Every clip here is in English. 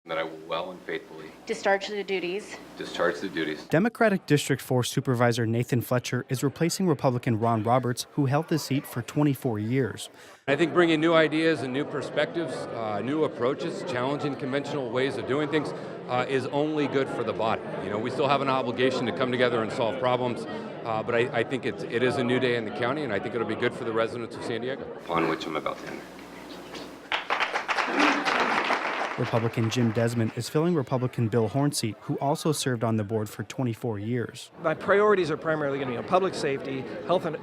that I will well and faithfully discharge the duties. Democratic District 4 Supervisor Nathan Fletcher is replacing Republican Ron Roberts, who held the seat for 24 years. I think bringing new ideas and new perspectives, new approaches, challenging conventional ways of doing things is only good for the body. You know, we still have an obligation to come together and solve problems, but I think it is a new day in the county, and I think it'll be good for the residents of San Diego. Upon which I'm about to enter. Republican Jim Desmond is filling Republican Bill Hornseat, who also served on the board for 24 years. My priorities are primarily going to be on public safety, health and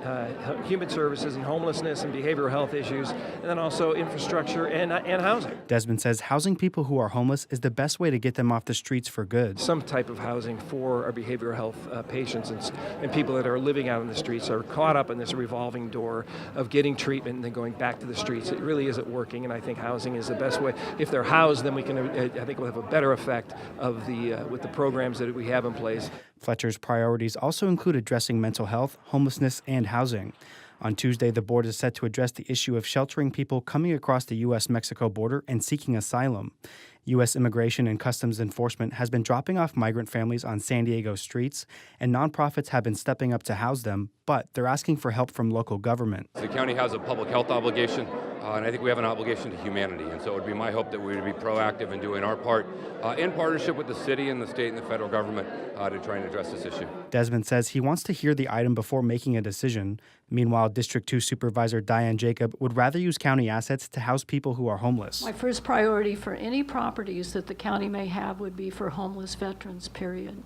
human services, and homelessness and behavioral health issues, and then also infrastructure and housing. Desmond says housing people who are homeless is the best way to get them off the streets for good. Some type of housing for our behavioral health patients and people that are living out on the streets are caught up in this revolving door of getting treatment and then going back to the streets. It really isn't working, and I think housing is the best way. If they're housed, then we can, I think we'll have a better effect of with the programs that we have in place. Fletcher's priorities also include addressing mental health, homelessness, and housing. On Tuesday, the board is set to address the issue of sheltering people coming across the U.S.-Mexico border and seeking asylum. U.S. Immigration and Customs Enforcement has been dropping off migrant families on San Diego streets, and nonprofits have been stepping up to house them, but they're asking for help from local government. The county has a public health obligation, and I think we have an obligation to humanity, and so it would be my hope that we would be proactive in doing our part in partnership with the city and the state and the federal government to try and address this issue. Desmond says he wants to hear the item before making a decision. Meanwhile, District 2 Supervisor Diane Jacob would rather use county assets to house people who are homeless. My first priority for any properties that the county may have would be for homeless veterans, period.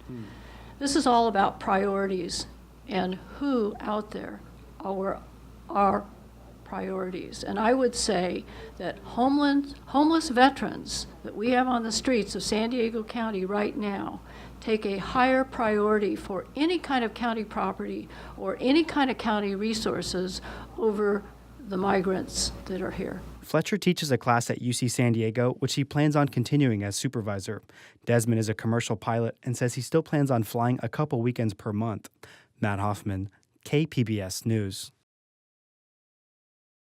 This is all about priorities and who out there are priorities. And I would say that homeless veterans that we have on the streets of San Diego County right now take a higher priority for any kind of county property or any kind of county resources over the migrants that are here. Fletcher teaches a class at UC San Diego, which he plans on continuing as supervisor. Desmond is a commercial pilot and says he still plans on flying a couple weekends per month. Matt Hoffman, KPBS News.